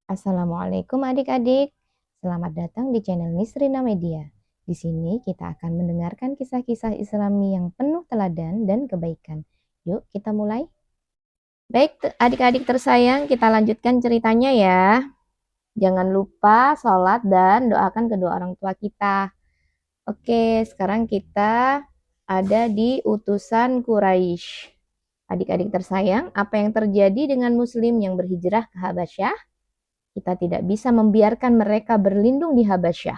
Assalamualaikum adik-adik. Selamat datang di channel Nisrina Media. Di sini kita akan mendengarkan kisah-kisah Islami yang penuh teladan dan kebaikan. Yuk kita mulai. Baik adik-adik tersayang, kita lanjutkan ceritanya ya. Jangan lupa sholat dan doakan kedua orang tua kita. Oke, sekarang kita ada di utusan Quraisy. Adik-adik tersayang, apa yang terjadi dengan muslim yang berhijrah ke Habasyah? Kita tidak bisa membiarkan mereka berlindung di Habasyah,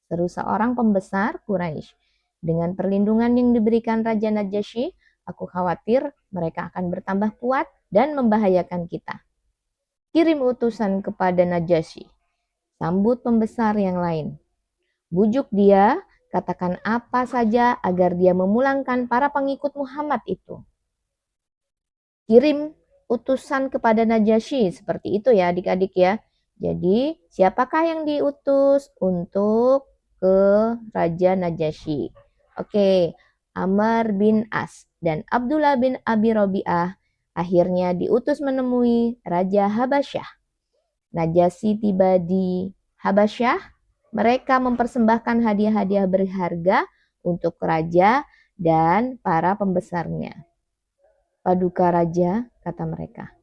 seru seorang pembesar Quraisy. Dengan perlindungan yang diberikan Raja Najasyi, aku khawatir mereka akan bertambah kuat dan membahayakan kita. Kirim utusan kepada Najasyi. Sambut pembesar yang lain. Bujuk dia, katakan apa saja agar dia memulangkan para pengikut Muhammad itu. Kirim utusan kepada Najasyi, seperti itu ya adik-adik ya. Jadi siapakah yang diutus untuk ke Raja Najasyi? Oke, Amr bin As dan Abdullah bin Abi Robi'ah akhirnya diutus menemui Raja Habasyah. Najasyi tiba di Habasyah, mereka mempersembahkan hadiah-hadiah berharga untuk raja dan para pembesarnya. Paduka Raja, kata mereka.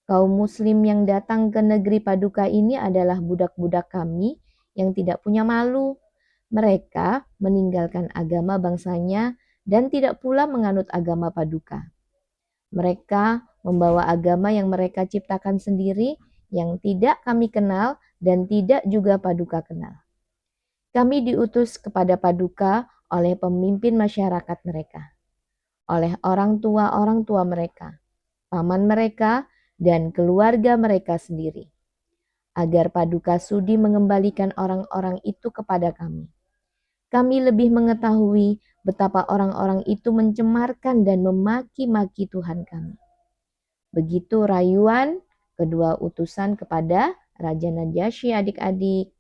Kaum muslim yang datang ke negeri Paduka ini adalah budak-budak kami yang tidak punya malu. Mereka meninggalkan agama bangsanya dan tidak pula menganut agama Paduka. Mereka membawa agama yang mereka ciptakan sendiri yang tidak kami kenal dan tidak juga Paduka kenal. Kami diutus kepada Paduka oleh pemimpin masyarakat mereka, oleh orang tua mereka, paman mereka, dan keluarga mereka sendiri, agar Paduka sudi mengembalikan orang-orang itu kepada kami. Kami lebih mengetahui betapa orang-orang itu mencemarkan dan memaki-maki Tuhan kami. Begitu rayuan kedua utusan kepada Raja Najasyi adik-adik.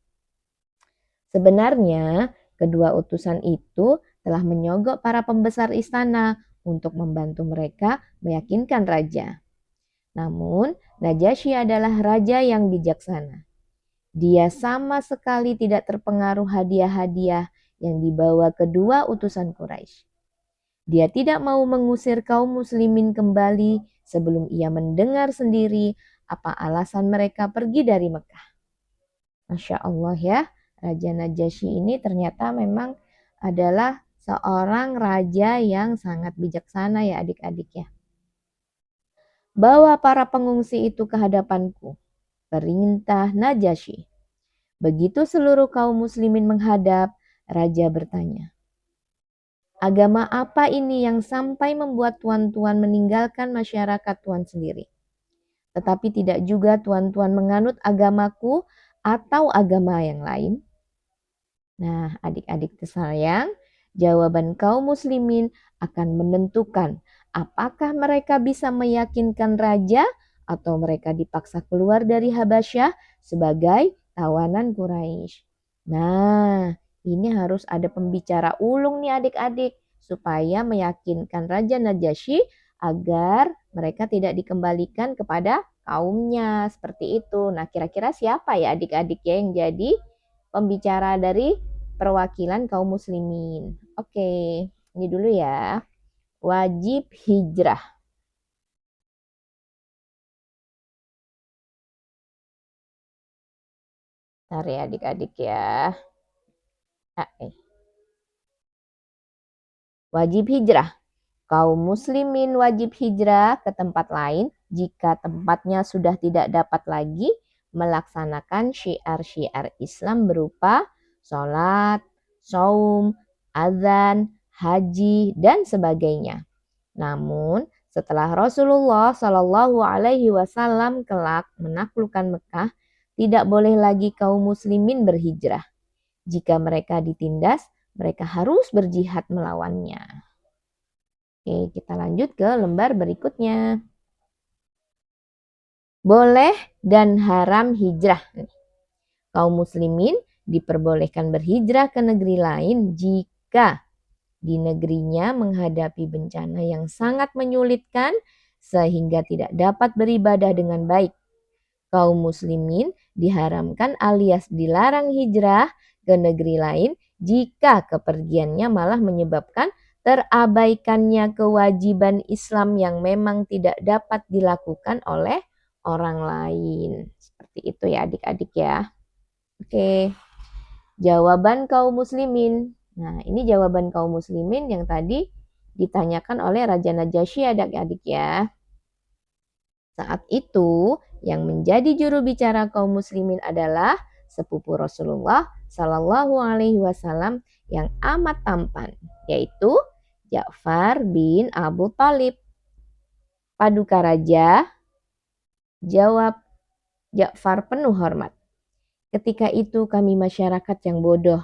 Sebenarnya kedua utusan itu telah menyogok para pembesar istana untuk membantu mereka meyakinkan raja. Namun, Najasyi adalah raja yang bijaksana. Dia sama sekali tidak terpengaruh hadiah-hadiah yang dibawa kedua utusan Quraisy. Dia tidak mau mengusir kaum muslimin kembali sebelum ia mendengar sendiri apa alasan mereka pergi dari Mekah. Masya Allah ya, Raja Najasyi ini ternyata memang adalah seorang raja yang sangat bijaksana ya adik-adik ya. Bawa para pengungsi itu ke hadapanku, perintah Najasyi. Begitu seluruh kaum muslimin menghadap, raja bertanya, agama apa ini yang sampai membuat tuan-tuan meninggalkan masyarakat tuan sendiri? Tetapi tidak juga tuan-tuan menganut agamaku atau agama yang lain? Nah, adik-adik tersayang, jawaban kaum muslimin akan menentukan apakah mereka bisa meyakinkan raja atau mereka dipaksa keluar dari Habasyah sebagai tawanan Quraisy. Nah, ini harus ada pembicara ulung nih adik-adik supaya meyakinkan Raja Najasyi agar mereka tidak dikembalikan kepada kaumnya seperti itu. Nah, kira-kira siapa ya adik-adik ya yang jadi pembicara dari perwakilan kaum muslimin? Oke, ini dulu ya. Wajib hijrah. Bentar ya adik-adik ya. Wajib hijrah. Kaum muslimin wajib hijrah ke tempat lain jika tempatnya sudah tidak dapat lagi melaksanakan syiar-syiar Islam berupa sholat, saum, azan, haji, dan sebagainya. Namun, setelah Rasulullah Shallallahu Alaihi Wasallam kelak menaklukkan Mekah, tidak boleh lagi kaum muslimin berhijrah. Jika mereka ditindas, mereka harus berjihad melawannya. Oke, kita lanjut ke lembar berikutnya. Boleh dan haram hijrah. Kaum muslimin diperbolehkan berhijrah ke negeri lain jika di negerinya menghadapi bencana yang sangat menyulitkan sehingga tidak dapat beribadah dengan baik. Kaum muslimin diharamkan alias dilarang hijrah ke negeri lain jika kepergiannya malah menyebabkan terabaikannya kewajiban Islam yang memang tidak dapat dilakukan oleh orang lain. Seperti itu ya adik-adik ya. Oke, jawaban kaum muslimin. Nah, ini jawaban kaum muslimin yang tadi ditanyakan oleh Raja Najasyi adik-adik ya. Saat itu, yang menjadi juru bicara kaum muslimin adalah sepupu Rasulullah Shallallahu Alaihi Wasallam yang amat tampan, yaitu Ja'far bin Abu Thalib. Paduka Raja, jawab Ja'far penuh hormat. Ketika itu kami masyarakat yang bodoh,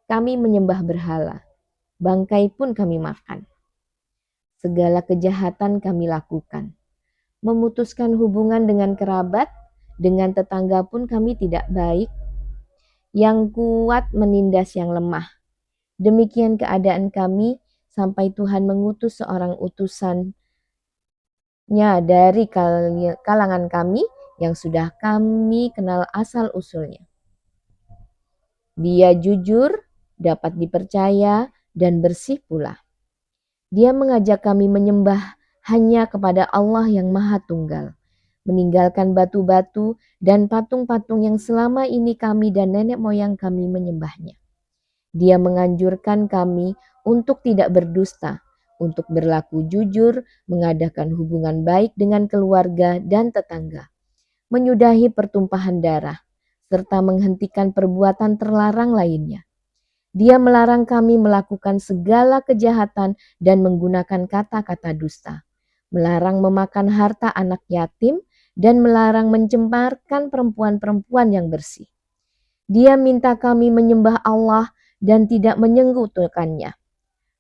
kami menyembah berhala, bangkai pun kami makan. Segala kejahatan kami lakukan. Memutuskan hubungan dengan kerabat, dengan tetangga pun kami tidak baik. Yang kuat menindas yang lemah. Demikian keadaan kami sampai Tuhan mengutus seorang utusannya dari kalangan kami yang sudah kami kenal asal-usulnya. Dia jujur, dapat dipercaya, dan bersih pula. Dia mengajak kami menyembah hanya kepada Allah yang Maha Tunggal, meninggalkan batu-batu dan patung-patung yang selama ini kami dan nenek moyang kami menyembahnya. Dia menganjurkan kami untuk tidak berdusta, untuk berlaku jujur, mengadakan hubungan baik dengan keluarga dan tetangga, menyudahi pertumpahan darah, serta menghentikan perbuatan terlarang lainnya. Dia melarang kami melakukan segala kejahatan dan menggunakan kata-kata dusta, melarang memakan harta anak yatim, dan melarang mencemarkan perempuan-perempuan yang bersih. Dia minta kami menyembah Allah dan tidak menyekutukannya.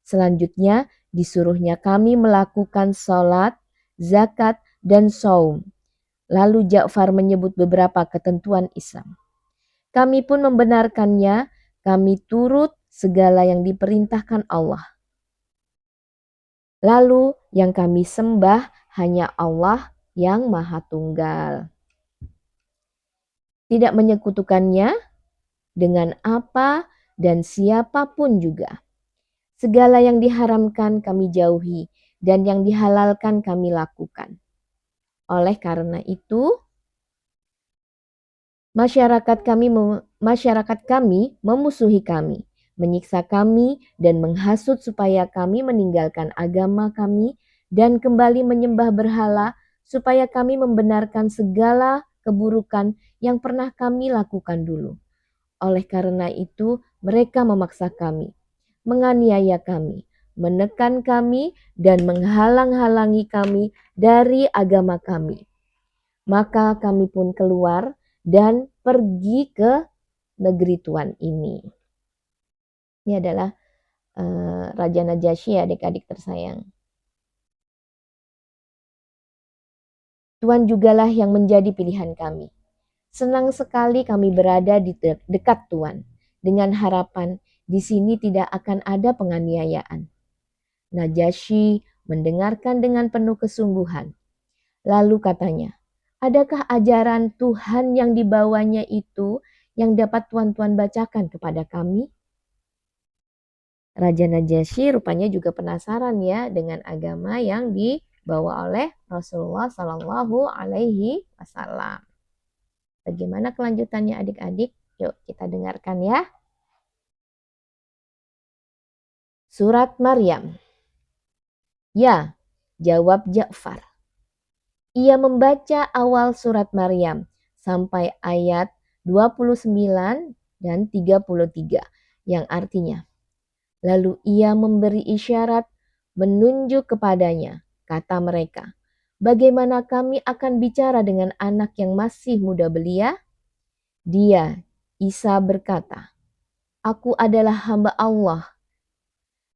Selanjutnya, disuruhnya kami melakukan sholat, zakat, dan saum. Lalu Ja'far menyebut beberapa ketentuan Islam. Kami pun membenarkannya, kami turut segala yang diperintahkan Allah. Lalu yang kami sembah hanya Allah yang Maha Tunggal. Tidak menyekutukannya dengan apa dan siapapun juga. Segala yang diharamkan kami jauhi dan yang dihalalkan kami lakukan. Oleh karena itu, masyarakat kami memusuhi kami, menyiksa kami dan menghasut supaya kami meninggalkan agama kami dan kembali menyembah berhala, supaya kami membenarkan segala keburukan yang pernah kami lakukan dulu. Oleh karena itu, mereka memaksa kami, menganiaya kami, menekan kami, dan menghalang-halangi kami dari agama kami. Maka kami pun keluar dan pergi ke negeri Tuhan ini. Ini adalah Raja Najasyi, adik-adik tersayang. Tuhan jugalah yang menjadi pilihan kami. Senang sekali kami berada di dekat Tuhan, dengan harapan di sini tidak akan ada penganiayaan. Najasyi mendengarkan dengan penuh kesungguhan. Lalu katanya, adakah ajaran Tuhan yang dibawanya itu yang dapat tuan-tuan bacakan kepada kami? Raja Najasyi rupanya juga penasaran ya dengan agama yang dibawa oleh Rasulullah Shallallahu Alaihi Wasallam. Bagaimana kelanjutannya adik-adik? Yuk kita dengarkan ya. Surat Maryam. Ya, jawab Ja'far. Ia membaca awal surat Maryam sampai ayat 29 dan 33 yang artinya, lalu ia memberi isyarat menunjuk kepadanya, kata mereka, bagaimana kami akan bicara dengan anak yang masih muda belia? Dia, Isa berkata, aku adalah hamba Allah.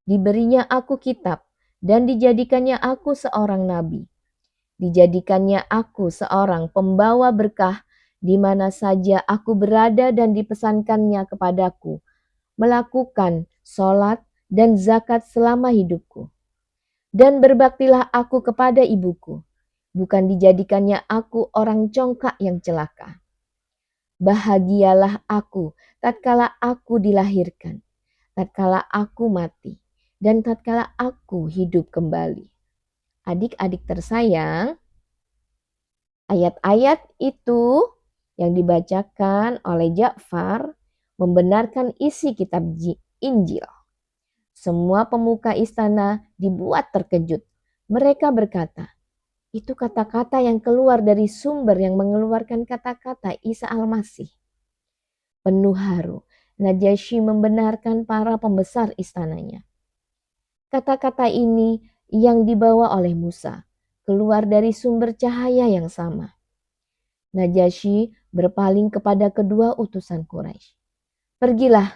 Diberinya aku kitab dan dijadikannya aku seorang nabi. Dijadikannya aku seorang pembawa berkah di mana saja aku berada dan dipesankannya kepadaku, melakukan sholat dan zakat selama hidupku. Dan berbaktilah aku kepada ibuku. bukan dijadikannya aku orang congkak yang celaka. Bahagialah aku tatkala aku dilahirkan, tatkala aku mati, dan tatkala aku hidup kembali. Adik-adik tersayang, ayat-ayat itu yang dibacakan oleh Ja'far membenarkan isi kitab Injil. Semua pemuka istana dibuat terkejut. Mereka berkata, itu kata-kata yang keluar dari sumber yang mengeluarkan kata-kata Isa Al-Masih. Penuh haru, Najasyi membenarkan para pembesar istananya. Kata-kata ini yang dibawa oleh Musa keluar dari sumber cahaya yang sama. Najasyi berpaling kepada kedua utusan Quraisy. Pergilah,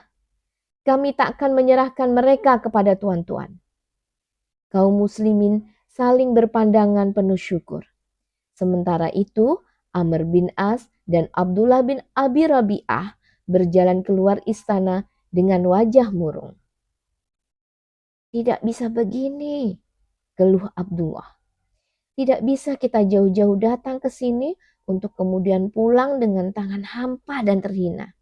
kami tak akan menyerahkan mereka kepada tuan-tuan. Kaum muslimin saling berpandangan penuh syukur. Sementara itu, Amr bin As dan Abdullah bin Abi Rabi'ah berjalan keluar istana dengan wajah murung. Tidak bisa begini, geluh Abdullah. Tidak bisa kita jauh-jauh datang ke sini untuk kemudian pulang dengan tangan hampa dan terhina.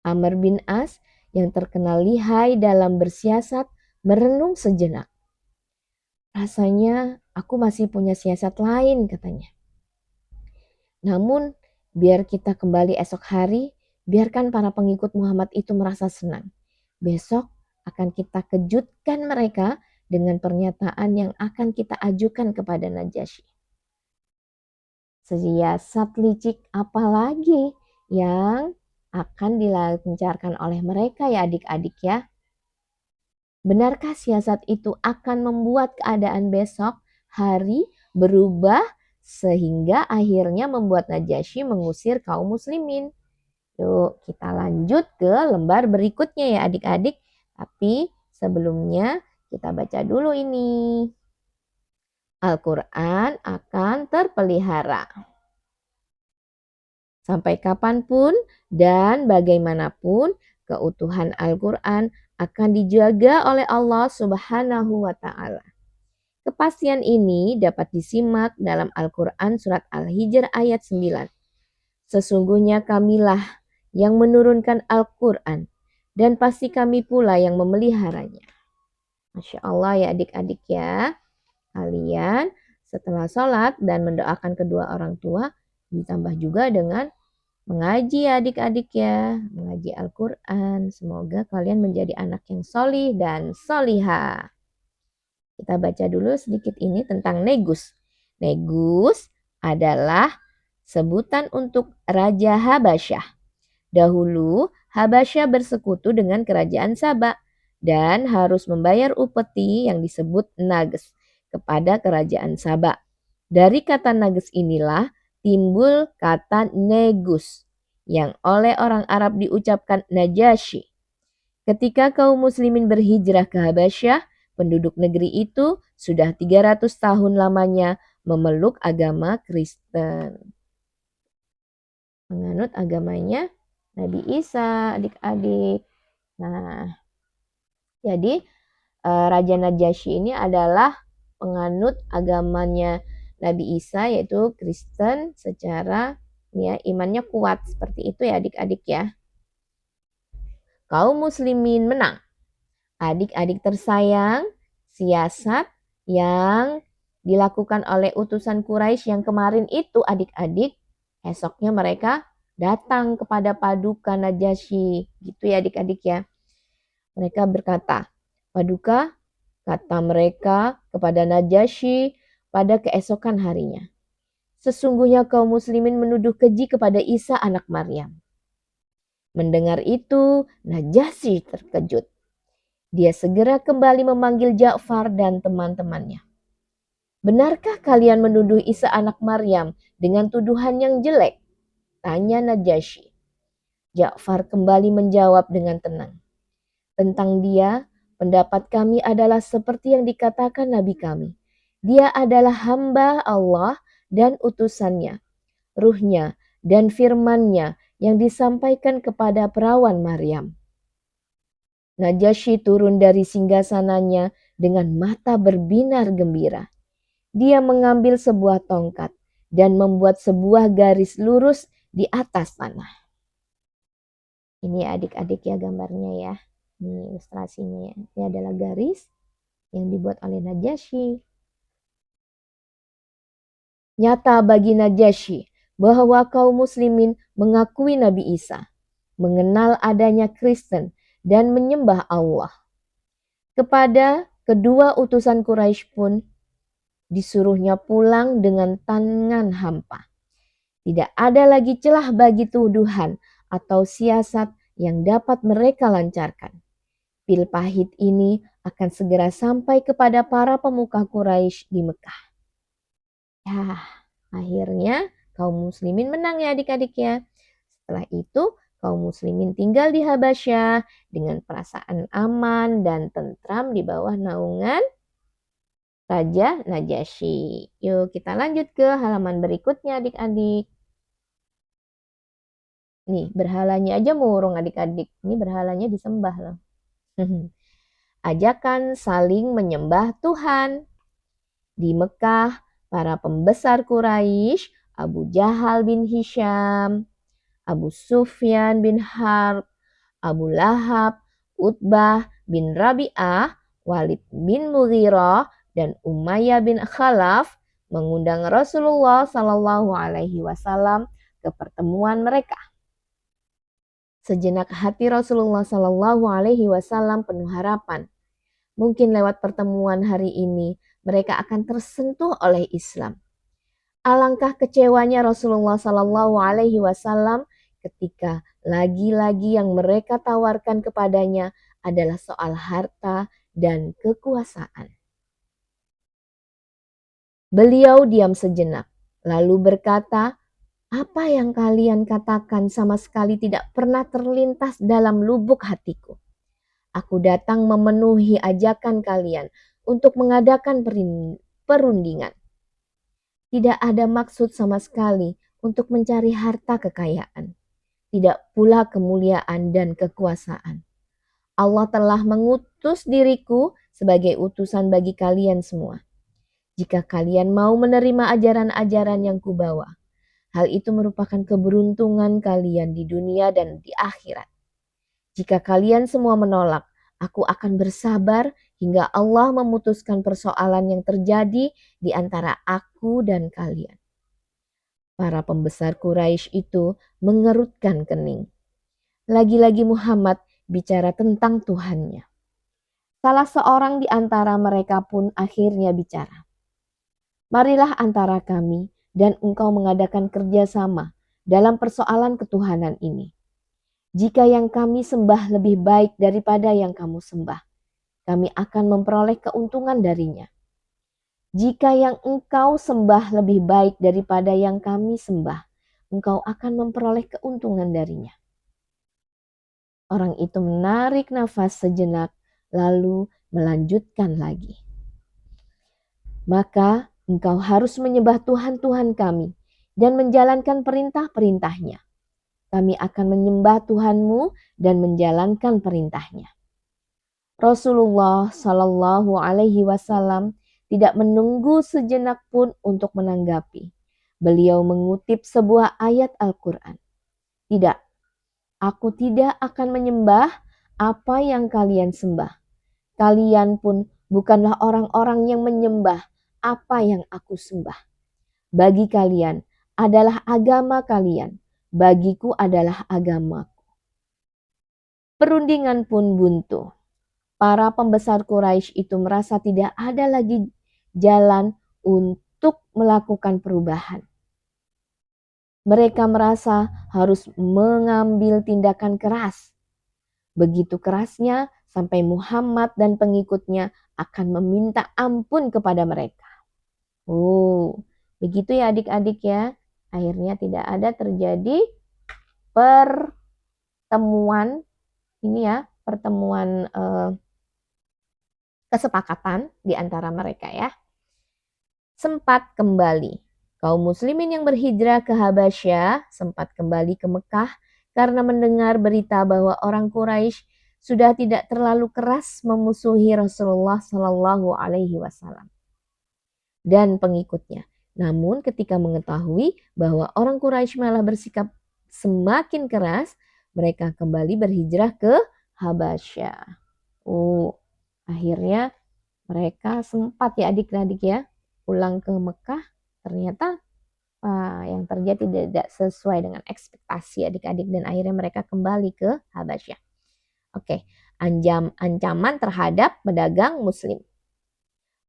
Amr bin As yang terkenal lihai dalam bersiasat merenung sejenak. Rasanya aku masih punya siasat lain, katanya. Namun biar kita kembali esok hari, biarkan para pengikut Muhammad itu merasa senang. Besok akan kita kejutkan mereka dengan pernyataan yang akan kita ajukan kepada Najasyi. Siasat licik apa lagi yang akan dilancarkan oleh mereka ya adik-adik ya? Benarkah siasat itu akan membuat keadaan besok hari berubah sehingga akhirnya membuat Najasyi mengusir kaum muslimin? Yuk kita lanjut ke lembar berikutnya ya adik-adik. Tapi sebelumnya kita baca dulu ini. Al-Quran akan terpelihara. Sampai kapanpun dan bagaimanapun keutuhan Al-Quran akan dijaga oleh Allah Subhanahu wa Ta'ala. Kepastian ini dapat disimak dalam Al-Quran surat Al-Hijr ayat 9. Sesungguhnya kamilah yang menurunkan Al-Quran dan pasti kami pula yang memeliharanya. Masya Allah ya adik-adik ya. Kalian setelah sholat dan mendoakan kedua orang tua ditambah juga dengan mengaji ya adik-adik ya. Mengaji Al-Quran. Semoga kalian menjadi anak yang solih dan solihah. Kita baca dulu sedikit ini tentang Negus. Negus adalah sebutan untuk Raja Habasyah. Dahulu Habasyah bersekutu dengan kerajaan Saba dan harus membayar upeti yang disebut nages kepada kerajaan Saba. Dari kata nages inilah timbul kata negus yang oleh orang Arab diucapkan Najasyi. Ketika kaum muslimin berhijrah ke Habasyah, penduduk negeri itu sudah 300 tahun lamanya memeluk agama Kristen. Menganut agamanya Nabi Isa, adik-adik. Nah, jadi Raja Najasyi ini adalah penganut agamanya Nabi Isa yaitu Kristen secara ya imannya kuat seperti itu ya adik-adik ya. Kaum muslimin menang. Adik-adik tersayang, siasat yang dilakukan oleh utusan Quraisy yang kemarin itu adik-adik, esoknya mereka datang kepada Paduka Najasyi. Gitu ya adik-adik ya. Mereka berkata, Paduka, kata mereka kepada Najasyi pada keesokan harinya. Sesungguhnya kaum muslimin menuduh keji kepada Isa anak Maryam. Mendengar itu, Najasyi terkejut. Dia segera kembali memanggil Ja'far dan teman-temannya. Benarkah kalian menuduh Isa anak Maryam dengan tuduhan yang jelek? Tanya Najasyi. Ja'far kembali menjawab dengan tenang. Tentang dia, pendapat kami adalah seperti yang dikatakan Nabi kami. Dia adalah hamba Allah dan utusannya, ruhnya dan firmannya yang disampaikan kepada perawan Maryam. Najasyi turun dari singgasananya dengan mata berbinar gembira. Dia mengambil sebuah tongkat dan membuat sebuah garis lurus di atas tanah. Ini adik-adik ya gambarnya ya. Ini ilustrasinya ya. Ini adalah garis yang dibuat oleh Najasyi. Nyata bagi Najasyi bahwa kaum muslimin mengakui Nabi Isa, mengenal adanya Kristen, dan menyembah Allah. Kepada kedua utusan Quraisy pun disuruhnya pulang dengan tangan hampa. Tidak ada lagi celah bagi tuduhan atau siasat yang dapat mereka lancarkan. Pil pahit ini akan segera sampai kepada para pemuka Quraisy di Mekah. Ya, akhirnya kaum muslimin menang ya adik-adik ya. Setelah itu kaum muslimin tinggal di Habasyah dengan perasaan aman dan tentram di bawah naungan Raja Najasyi. Yuk kita lanjut ke halaman berikutnya adik-adik. Nih, berhalanya aja murung adik-adik. Ini berhalanya disembah loh. Ajakan saling menyembah Tuhan. Di Mekah, para pembesar Quraisy, Abu Jahal bin Hisham, Abu Sufyan bin Harb, Abu Lahab, Utbah bin Rabi'ah, Walid bin Mughirah, dan Umayyah bin Khalaf mengundang Rasulullah Shallallahu Alaihi Wasallam ke pertemuan mereka. Sejenak hati Rasulullah Shallallahu Alaihi Wasallam penuh harapan. Mungkin lewat pertemuan hari ini mereka akan tersentuh oleh Islam. Alangkah kecewanya Rasulullah Shallallahu Alaihi Wasallam ketika lagi-lagi yang mereka tawarkan kepadanya adalah soal harta dan kekuasaan. Beliau diam sejenak, lalu berkata, "Apa yang kalian katakan sama sekali tidak pernah terlintas dalam lubuk hatiku. Aku datang memenuhi ajakan kalian untuk mengadakan perundingan. Tidak ada maksud sama sekali untuk mencari harta kekayaan. Tidak pula kemuliaan dan kekuasaan. Allah telah mengutus diriku sebagai utusan bagi kalian semua. Jika kalian mau menerima ajaran-ajaran yang kubawa, hal itu merupakan keberuntungan kalian di dunia dan di akhirat. Jika kalian semua menolak, aku akan bersabar hingga Allah memutuskan persoalan yang terjadi di antara aku dan kalian." Para pembesar Quraisy itu mengerutkan kening. Lagi-lagi Muhammad bicara tentang Tuhannya. Salah seorang di antara mereka pun akhirnya bicara. "Marilah antara kami dan engkau mengadakan kerjasama dalam persoalan ketuhanan ini. Jika yang kami sembah lebih baik daripada yang kamu sembah, kami akan memperoleh keuntungan darinya. Jika yang engkau sembah lebih baik daripada yang kami sembah, engkau akan memperoleh keuntungan darinya." Orang itu menarik nafas sejenak, lalu melanjutkan lagi. "Maka engkau harus menyembah Tuhan-Tuhan kami dan menjalankan perintah-perintahnya. Kami akan menyembah Tuhanmu dan menjalankan perintahnya." Rasulullah Shallallahu Alaihi Wasallam tidak menunggu sejenak pun untuk menanggapi. Beliau mengutip sebuah ayat Al-Quran. "Tidak, aku tidak akan menyembah apa yang kalian sembah. Kalian pun bukanlah orang-orang yang menyembah apa yang aku sembah. Bagi kalian adalah agama kalian, bagiku adalah agamaku." Perundingan pun buntu. Para pembesar Quraisy itu merasa tidak ada lagi jalan untuk melakukan perubahan. Mereka merasa harus mengambil tindakan keras. Begitu kerasnya sampai Muhammad dan pengikutnya akan meminta ampun kepada mereka. Oh, begitu ya adik-adik ya. Akhirnya tidak ada terjadi pertemuan ini ya, pertemuan kesepakatan di antara mereka ya. Sempat kembali. Kaum muslimin yang berhijrah ke Habasyah sempat kembali ke Mekah karena mendengar berita bahwa orang Quraisy sudah tidak terlalu keras memusuhi Rasulullah Shallallahu Alaihi Wasallam. dan pengikutnya. Namun ketika mengetahui bahwa orang Quraisy malah bersikap semakin keras, mereka kembali berhijrah ke Habasyah. Akhirnya mereka sempat ya adik-adik ya pulang ke Mekah. Ternyata yang terjadi tidak sesuai dengan ekspektasi adik-adik dan akhirnya mereka kembali ke Habasyah. Oke, ancaman terhadap pedagang muslim.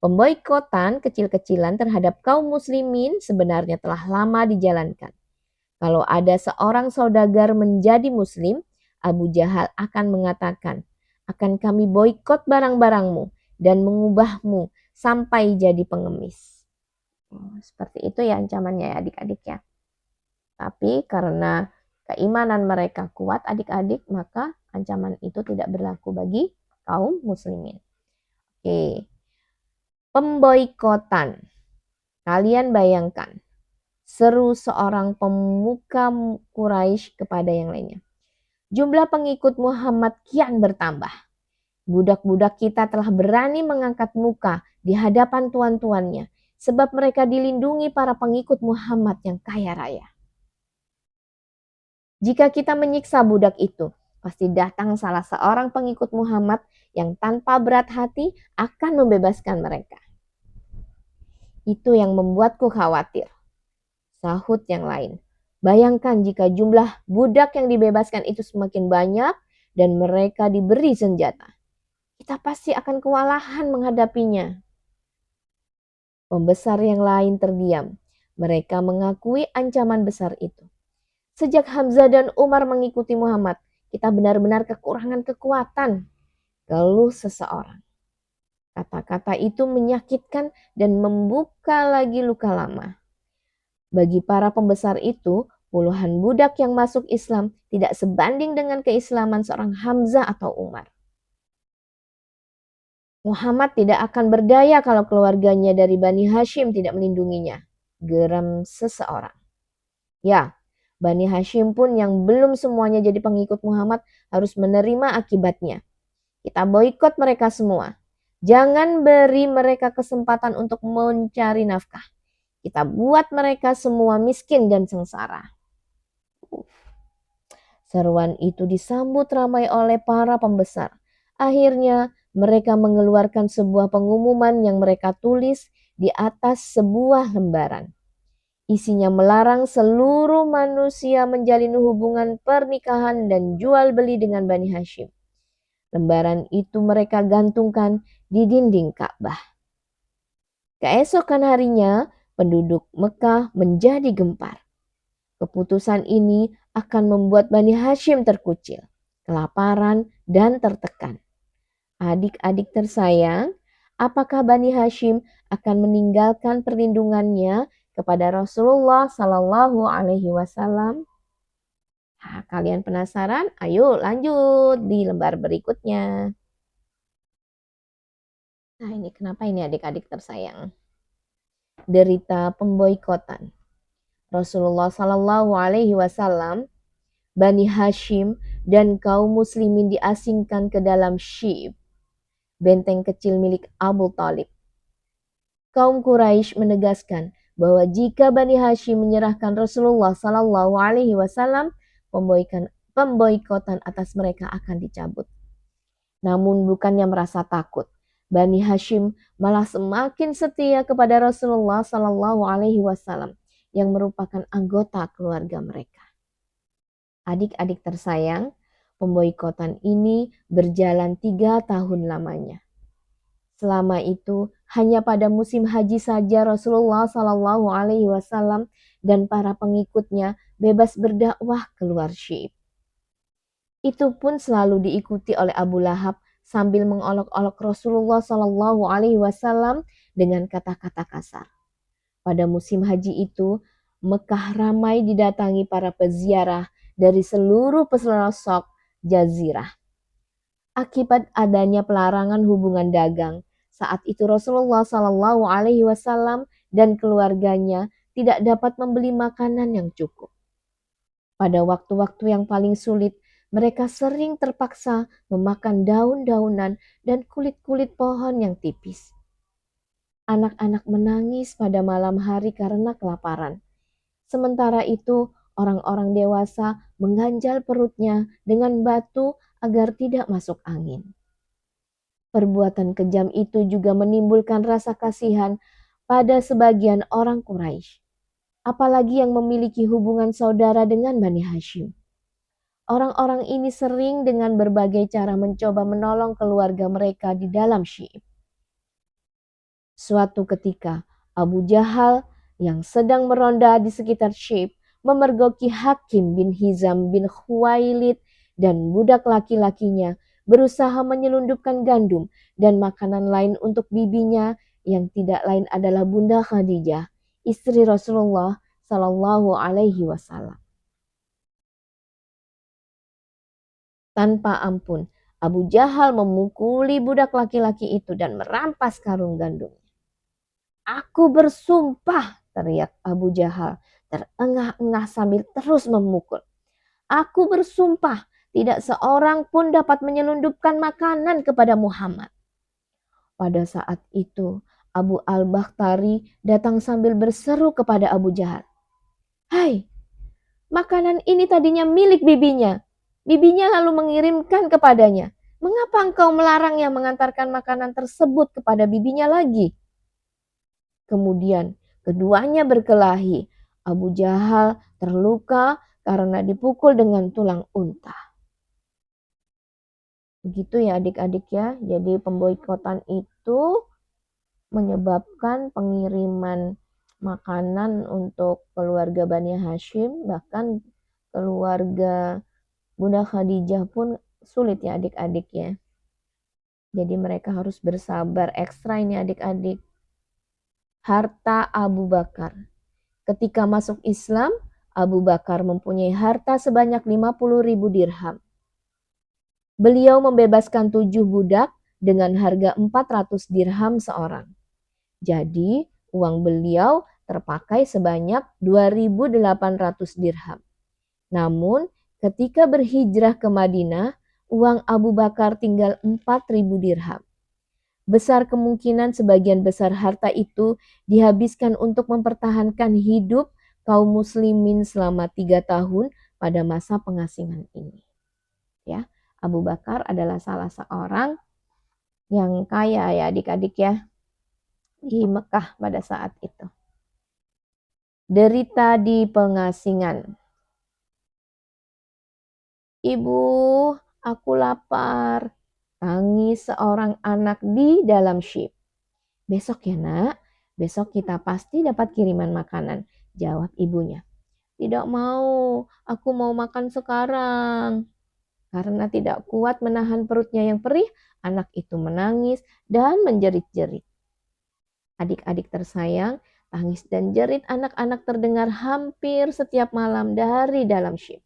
Pemboikotan kecil-kecilan terhadap kaum muslimin sebenarnya telah lama dijalankan. Kalau ada seorang saudagar menjadi muslim, Abu Jahal akan mengatakan, akan kami boikot barang-barangmu dan mengubahmu sampai jadi pengemis. Seperti itu ya ancamannya ya adik-adik ya. Tapi karena keimanan mereka kuat adik-adik, maka ancaman itu tidak berlaku bagi kaum muslimin. Oke. Pemboikotan. Kalian bayangkan, seru seorang pemuka Quraisy kepada yang lainnya. Jumlah pengikut Muhammad kian bertambah. Budak-budak kita telah berani mengangkat muka di hadapan tuan-tuannya, sebab mereka dilindungi para pengikut Muhammad yang kaya raya. Jika kita menyiksa budak itu, pasti datang salah seorang pengikut Muhammad yang tanpa berat hati akan membebaskan mereka. Itu yang membuatku khawatir. Sahut yang lain. Bayangkan jika jumlah budak yang dibebaskan itu semakin banyak dan mereka diberi senjata. Kita pasti akan kewalahan menghadapinya. Pembesar yang lain terdiam. Mereka mengakui ancaman besar itu. Sejak Hamzah dan Umar mengikuti Muhammad, kita benar-benar kekurangan kekuatan. Keluh seseorang. Kata-kata itu menyakitkan dan membuka lagi luka lama. Bagi para pembesar itu, puluhan budak yang masuk Islam tidak sebanding dengan keislaman seorang Hamzah atau Umar. Muhammad tidak akan berdaya kalau keluarganya dari Bani Hashim tidak melindunginya. Geram seseorang. Ya, Bani Hashim pun yang belum semuanya jadi pengikut Muhammad harus menerima akibatnya. Kita boikot mereka semua. Jangan beri mereka kesempatan untuk mencari nafkah. Kita buat mereka semua miskin dan sengsara. Seruan itu disambut ramai oleh para pembesar. Akhirnya mereka mengeluarkan sebuah pengumuman yang mereka tulis di atas sebuah lembaran. Isinya melarang seluruh manusia menjalin hubungan pernikahan dan jual beli dengan Bani Hashim. Lembaran itu mereka gantungkan di dinding Ka'bah. Keesokan harinya, penduduk Mekah menjadi gempar. Keputusan ini akan membuat Bani Hashim terkucil, kelaparan, dan tertekan. Adik-adik tersayang, apakah Bani Hashim akan meninggalkan perlindungannya kepada Rasulullah Sallallahu Alaihi Wasallam? Kalian penasaran? Ayo lanjut di lembar berikutnya. Nah ini kenapa ini adik-adik tersayang? Derita pemboikotan. Rasulullah Sallallahu Alaihi Wasallam, Bani Hashim dan kaum muslimin diasingkan ke dalam Syib, benteng kecil milik Abu Talib. Kaum Quraisy menegaskan bahwa jika Bani Hashim menyerahkan Rasulullah Sallallahu Alaihi Wasallam, pemboikotan atas mereka akan dicabut. Namun bukannya merasa takut, Bani Hashim malah semakin setia kepada Rasulullah Sallallahu Alaihi Wasallam yang merupakan anggota keluarga mereka. Adik-adik tersayang, pemboikotan ini berjalan 3 tahun lamanya. Selama itu hanya pada musim haji saja Rasulullah Sallallahu Alaihi Wasallam dan para pengikutnya bebas berdakwah keluar Syib. Itu pun selalu diikuti oleh Abu Lahab sambil mengolok-olok Rasulullah Sallallahu Alaihi Wasallam dengan kata-kata kasar. Pada musim haji itu, Mekah ramai didatangi para peziarah dari seluruh pelosok jazirah. Akibat adanya pelarangan hubungan dagang, saat itu Rasulullah Sallallahu Alaihi Wasallam dan keluarganya tidak dapat membeli makanan yang cukup. Pada waktu-waktu yang paling sulit, mereka sering terpaksa memakan daun-daunan dan kulit-kulit pohon yang tipis. Anak-anak menangis pada malam hari karena kelaparan. Sementara itu, orang-orang dewasa mengganjal perutnya dengan batu agar tidak masuk angin. Perbuatan kejam itu juga menimbulkan rasa kasihan pada sebagian orang Quraisy, apalagi yang memiliki hubungan saudara dengan Bani Hashim. Orang-orang ini sering dengan berbagai cara mencoba menolong keluarga mereka di dalam Syi'ib. Suatu ketika, Abu Jahal yang sedang meronda di sekitar Syi'ib memergoki Hakim bin Hizam bin Khuwailid dan budak laki-lakinya berusaha menyelundupkan gandum dan makanan lain untuk bibinya yang tidak lain adalah Bunda Khadijah, istri Rasulullah Shallallahu Alaihi Wasallam. Tanpa ampun, Abu Jahal memukuli budak laki-laki itu dan merampas karung gandum. Aku bersumpah, teriak Abu Jahal, terengah-engah sambil terus memukul. Aku bersumpah, tidak seorang pun dapat menyelundupkan makanan kepada Muhammad. Pada saat itu, Abu Al-Bakhtari datang sambil berseru kepada Abu Jahal. Hai, makanan ini tadinya milik bibinya. Bibinya lalu mengirimkan kepadanya. Mengapa engkau melarangnya mengantarkan makanan tersebut kepada bibinya lagi? Kemudian keduanya berkelahi. Abu Jahal terluka karena dipukul dengan tulang unta. Begitu ya adik-adik ya. Jadi pemboikotan itu menyebabkan pengiriman makanan untuk keluarga Bani Hashim, bahkan keluarga Bunda Khadijah pun sulit ya adik-adik ya. Jadi mereka harus bersabar ekstra ini adik-adik. Harta Abu Bakar. Ketika masuk Islam, Abu Bakar mempunyai harta sebanyak 50.000 dirham. Beliau membebaskan 7 budak dengan harga 400 dirham seorang. Jadi, uang beliau terpakai sebanyak 2.800 dirham. Namun, ketika berhijrah ke Madinah, uang Abu Bakar tinggal 4.000 dirham. Besar kemungkinan sebagian besar harta itu dihabiskan untuk mempertahankan hidup kaum muslimin selama 3 tahun pada masa pengasingan ini. Ya, Abu Bakar adalah salah seorang yang kaya ya adik-adik ya di Mekah pada saat itu. Derita di pengasingan. Ibu, aku lapar. Tangis seorang anak di dalam Syi'ib. Besok ya nak, besok kita pasti dapat kiriman makanan, jawab ibunya. Tidak mau, aku mau makan sekarang. Karena tidak kuat menahan perutnya yang perih, anak itu menangis dan menjerit-jerit. Adik-adik tersayang, tangis dan jerit anak-anak terdengar hampir setiap malam dari dalam Syi'ib.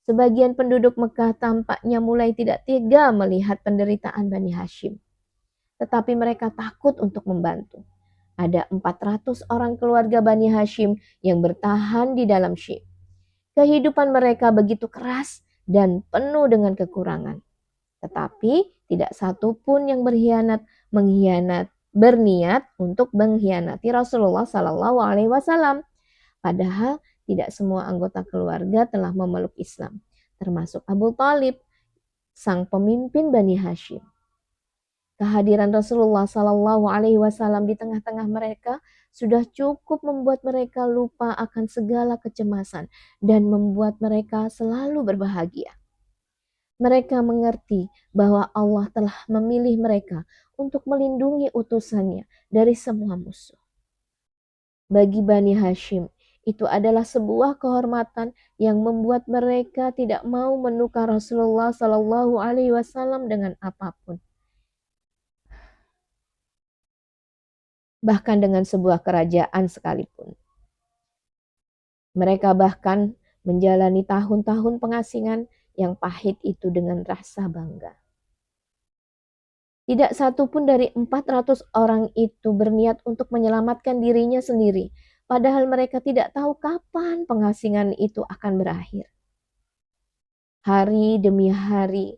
Sebagian penduduk Mekah tampaknya mulai tidak tega melihat penderitaan Bani Hashim. Tetapi mereka takut untuk membantu. Ada 400 orang keluarga Bani Hashim yang bertahan di dalam Syi'ib. Kehidupan mereka begitu keras dan penuh dengan kekurangan. Tetapi tidak satu pun yang berniat untuk mengkhianati Rasulullah Sallallahu Alaihi Wasallam. Padahal tidak semua anggota keluarga telah memeluk Islam, termasuk Abu Thalib, sang pemimpin Bani Hashim. Kehadiran Rasulullah Sallallahu Alaihi Wasallam di tengah-tengah mereka sudah cukup membuat mereka lupa akan segala kecemasan dan membuat mereka selalu berbahagia. Mereka mengerti bahwa Allah telah memilih mereka untuk melindungi utusannya dari semua musuh. Bagi Bani Hashim, itu adalah sebuah kehormatan yang membuat mereka tidak mau menukar Rasulullah Sallallahu Alaihi Wasallam dengan apapun. Bahkan dengan sebuah kerajaan sekalipun. Mereka bahkan menjalani tahun-tahun pengasingan yang pahit itu dengan rasa bangga. Tidak satu pun dari 400 orang itu berniat untuk menyelamatkan dirinya sendiri. Padahal mereka tidak tahu kapan pengasingan itu akan berakhir. Hari demi hari,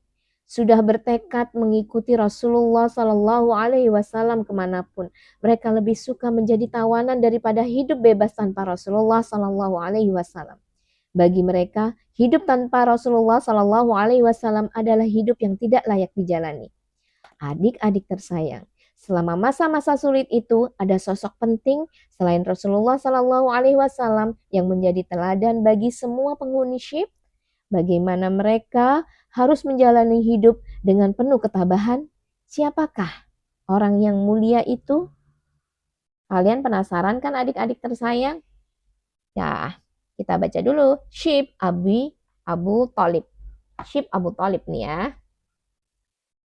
sudah bertekad mengikuti Rasulullah Shallallahu Alaihi Wasallam kemanapun. Mereka lebih suka menjadi tawanan daripada hidup bebas tanpa Rasulullah Shallallahu Alaihi Wasallam. Bagi mereka, hidup tanpa Rasulullah Shallallahu Alaihi Wasallam adalah hidup yang tidak layak dijalani. Adik-adik tersayang, selama masa-masa sulit itu ada sosok penting selain Rasulullah Shallallahu Alaihi Wasallam yang menjadi teladan bagi semua penghuni SHIP. Bagaimana mereka harus menjalani hidup dengan penuh ketabahan? Siapakah orang yang mulia itu? Kalian penasaran kan adik-adik tersayang? Ya, kita baca dulu. Syib Abu Thalib. Syib Abu Thalib nih ya.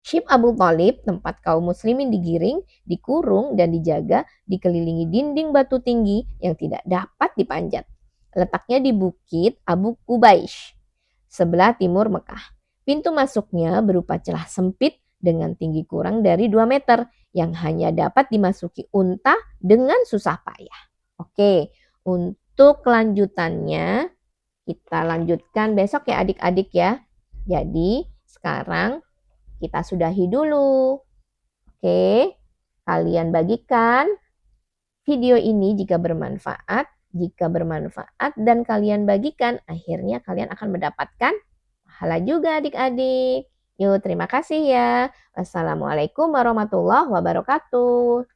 Syib Abu Thalib, tempat kaum muslimin digiring, dikurung, dan dijaga, dikelilingi dinding batu tinggi yang tidak dapat dipanjat. Letaknya di bukit Abu Qubaish, sebelah timur Mekah. Pintu masuknya berupa celah sempit dengan tinggi kurang dari 2 meter yang hanya dapat dimasuki unta dengan susah payah. Oke, untuk kelanjutannya kita lanjutkan besok ya adik-adik ya. Jadi sekarang kita sudahi dulu. Oke, kalian bagikan video ini jika bermanfaat. Jika bermanfaat dan kalian bagikan, akhirnya kalian akan mendapatkan pahala juga adik-adik. Yuk, terima kasih ya. Wassalamualaikum warahmatullahi wabarakatuh.